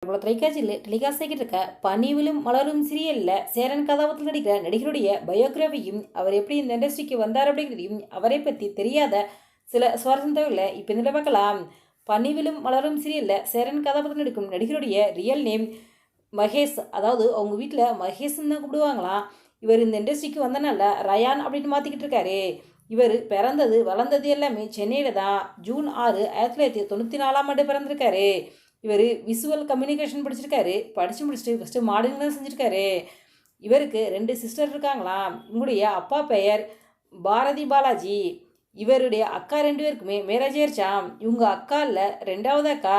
பிரபல தொலைக்காட்சியில் டெலிகாஸ்ட் ஆகிட்டு இருக்க பனிவிலும் மலரும் சீரியலில் சேரன் கதாபாத்திரத்தில் நடிக்கிற நடிகருடைய பயோகிராஃபியும் அவர் எப்படி இந்த இண்டஸ்ட்ரிக்கு வந்தார் அப்படிங்கிறதையும் அவரை பற்றி தெரியாத சில சுவாரஸ்யம் தகவலை இப்போ இந்த பார்க்கலாம். பனிவிலும் மலரும் சீரியலில் சேரன் கதாபாத்திரம் நடிக்கும் நடிகருடைய ரியல் நேம் மகேஷ். அதாவது அவங்க வீட்டில் மகேஷ்ன்னு தான் கூப்பிடுவாங்களாம். இவர் இந்த இண்டஸ்ட்ரிக்கு வந்தனால ரயான் அப்படின்னு மாற்றிக்கிட்டு இருக்காரு. இவர் பிறந்தது வளர்ந்தது எல்லாமே சென்னையில் தான். ஜூன் 6, 1994 பிறந்திருக்காரு. இவர் விசுவல் கம்யூனிகேஷன் படிச்சிருக்காரு. படித்து முடிச்சுட்டு ஃபஸ்ட்டு மாடலிங் தான் செஞ்சுருக்காரு. இவருக்கு 2 சிஸ்டர் இருக்காங்களாம். இவங்களுடைய அப்பா பெயர் பாரதி பாலாஜி. இவருடைய அக்கா 2 பேருக்குமே மேரேஜ் ஆயிடுச்சாம். இவங்க அக்கா இல்லை, 2வது அக்கா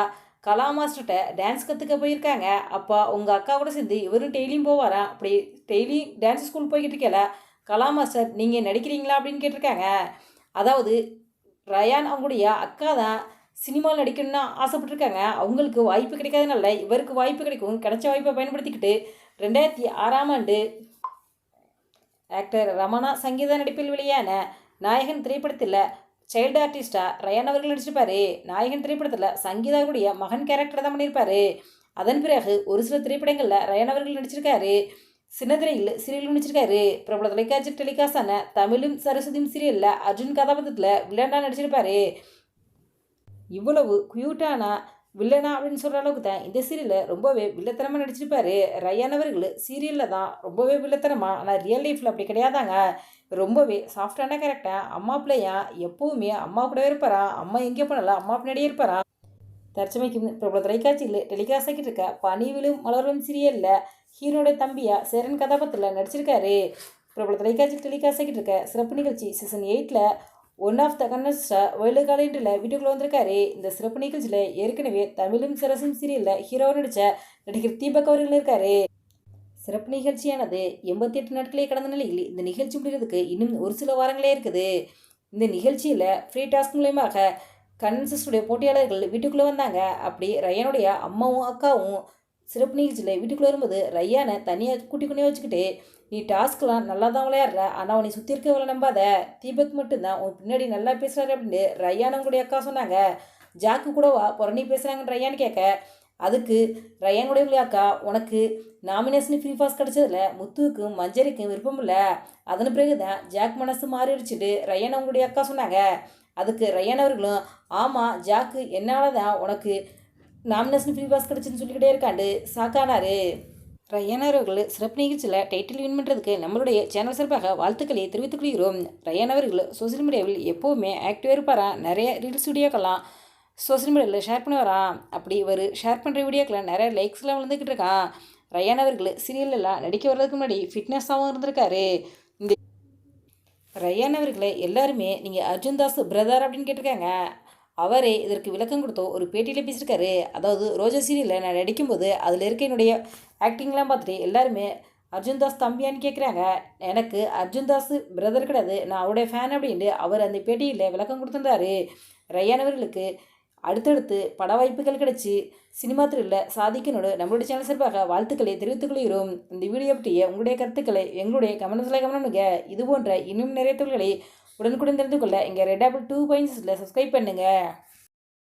கலா மாஸ்டர்கிட்ட டான்ஸ் கற்றுக்க போயிருக்காங்க. அப்போ உங்கள் அக்கா கூட சேர்ந்து இவரும் டெய்லியும் போவாராம். அப்படி டெய்லியும் டான்ஸ் ஸ்கூல் போய்கிட்டு இருக்கல கலா மாஸ்டர் நீங்கள் நடிக்கிறீங்களா அப்படின்னு கேட்டிருக்காங்க. அதாவது ரயான் அவங்களுடைய அக்கா தான் சினிமாவில் நடிக்கணும்னு ஆசைப்பட்டிருக்காங்க. அவங்களுக்கு வாய்ப்பு கிடைக்காதனால இவருக்கு வாய்ப்பு கிடைக்கும். கிடைச்ச வாய்ப்பை பயன்படுத்திக்கிட்டு 2006 ஆக்டர் ரமணா சங்கீதா நடிப்பில் வெளியான நாயகன் திரைப்படத்தில் சைல்டு ஆர்டிஸ்டாக ரயான் அவர்கள் நடிச்சிருப்பாரு. நாயகன் திரைப்படத்தில் சங்கீதாவுடைய மகன் கேரக்டர் தான் பண்ணியிருப்பாரு. அதன் பிறகு ஒரு சில திரைப்படங்களில் ரயான் அவர்கள் நடிச்சிருக்காரு. சின்னத்திரையில் சீரியலும் நடிச்சிருக்காரு. பிரபல தொலைக்காட்சி டெலிகாஸ்டான தமிழும் சரஸ்வதியும் சீரியலில் அர்ஜுன் கதாபாத்திரத்தில் வில்லனாக நடிச்சிருப்பாரு. இவ்வளவு க்யூட்டான வில்லனா அப்படின்னு சொல்கிற அளவுக்கு தான் இந்த சீரியலில் ரொம்பவே வில்லத்தனமாக நடிச்சிருப்பாரு. ரயான் அவர்கள் சீரியலில் தான் ரொம்பவே வில்லத்தனமாக, ஆனால் ரியல் லைஃப்பில் அப்படி கிடையாதாங்க. ரொம்பவே சாஃப்டான கேரக்டர். அம்மா பிள்ளையா எப்போவுமே அம்மா கூடவே இருப்பாரான். அம்மா எங்கே போனாலும் அம்மா பின்னாடியே இருப்பாரான். தற்சமைக்கு பிரபல தொலைக்காட்சியில் டெலிகாஸ்ட் ஆகிட்டு இருக்க பனிவிலும் மலரும் சீரியலில் ஹீரோடைய தம்பியா சேரன் கதாபாத்திரத்தில் நடிச்சிருக்காரு. பிரபல தொலைக்காட்சியில் டெலிகாஸ்ட் ஆகிட்டு இருக்க சிறப்பு நிகழ்ச்சி சீசன் 8 ஒன் ஆஃப் த கன்னஸ்டா வேர்ல்டு காலண்டில் வீட்டுக்குள்ளே வந்திருக்காரு. இந்த சிறப்பு நிகழ்ச்சியில் ஏற்கனவே தமிழும் சரசும் சீரியலில் ஹீரோவாக நடித்த நடிகர் தீபக் அவர்கள் இருக்காரு. சிறப்பு நிகழ்ச்சியானது 88 நாட்களே கடந்த நிலையில் இந்த நிகழ்ச்சி முடிகிறதுக்கு இன்னும் ஒரு சில வாரங்களே இருக்குது. இந்த நிகழ்ச்சியில் ஃப்ரீ டாஸ்க் மூலயமாக கன்சஸ்டுடைய போட்டியாளர்கள் வீட்டுக்குள்ளே வந்தாங்க. அப்படி ரயானுடைய அம்மாவும் அக்காவும் சிறப்பு நிகழ்ச்சியில் வீட்டுக்குள்ளே வரும்போது ரயானை தனியாக கூட்டி கொண்டே வச்சுக்கிட்டு, நீ டாஸ்க்லாம் நல்லா தான் விளையாடுற, ஆனால் உன்னை சுற்றி இருக்கவளை நம்பாத, தீபக் மட்டும்தான் உன் பின்னாடி நல்லா பேசுகிறாரு அப்படின்னு ரயான் அவங்களுடைய அக்கா சொன்னாங்க. ஜாக்கு கூடவா புறணி பேசுகிறாங்கன்னு ரயான்னு கேட்க, அதுக்கு ரயானுடைய அக்கா, உனக்கு நாமினேஷன் ஃப்ரீ பாஸ் கிடச்சதில் முத்துவுக்கும் மஞ்சரிக்கும் விருப்பம் இல்லை, அதன் பிறகு தான் ஜாக் மனசு மாறிடுச்சுட்டு ரயான் அவங்களுடைய அக்கா சொன்னாங்க. அதுக்கு ரயான் அவர்களும், ஆமாம் ஜாக்கு என்னால் தான் உனக்கு நாமினேஷன் ஃப்ரீ பாஸ் கிடச்சுன்னு சொல்லிக்கிட்டே இருக்காண்டு சாக்கானாரு. ரயான் அவர்கள் சிறப்பு நிகழ்ச்சியில் டைட்டில் வின் பண்ணுறதுக்கு நம்மளுடைய சேனல் சார்பாக வாழ்த்துக்களை தெரிவித்துக் கொள்கிறோம். ரயான் அவர்கள் சோசியல் மீடியாவில் எப்போவுமே ஆக்டிவாக இருப்பாராம். நிறைய ரீல்ஸ் வீடியோக்கெல்லாம் சோசியல் மீடியாவில் ஷேர் பண்ணி வரான். அப்படி இவர் ஷேர் பண்ணுற வீடியோக்கெல்லாம் நிறைய லைக்ஸ்லாம் விழுந்துக்கிட்டு இருக்கான். ரயான் அவர்கள் சீரியலெல்லாம் நடிக்க வர்றதுக்கு முன்னாடி ஃபிட்னஸாகவும் இருந்திருக்காரு. இந்த ரயான் அவர்களை எல்லாருமே நீங்கள் அர்ஜுன் தாஸ் பிரதர் அப்படின்னு கேட்டிருக்காங்க. அவரே இதற்கு விளக்கம் கொடுத்தோ ஒரு பேட்டியில் பேசியிருக்காரு. அதாவது ரோஜா சீரியலில் நான் நடிக்கும்போது அதில் இருக்க என்னுடைய ஆக்டிங்லாம் பார்த்துட்டு எல்லாருமே அர்ஜுன் தாஸ் தம்பியான்னு கேட்குறாங்க. எனக்கு அர்ஜுன் தாஸ் பிரதர் கிடையாது, நான் அவருடைய ஃபேன் அப்படின்ட்டு அவர் அந்த பேட்டியில் விளக்கம் கொடுத்துருந்தாரு. ரயான் அவர்களுக்கு அடுத்தடுத்து பட வாய்ப்புகள் கிடைச்சி சினிமா துறையில் சாதிக்கணும்னு நம்மளுடைய சேனல் சார்பாக வாழ்த்துக்களை தெரிவித்துக் கொள்கிறோம். இந்த வீடியோ பற்றிய உங்களுடைய கருத்துக்களை எங்களுடைய கமெண்ட்ஸில் கமெண்ட் பண்ணுங்க. இது போன்ற இன்னும் நிறைய தொழில்களை உடனுக்குடன் தெரிந்து கொள்ள எங்கள் ரெட் ஆப்பிள் 2 பாயிண்ட்ஸில் சப்ஸ்கிரைப் பண்ணுங்கள்.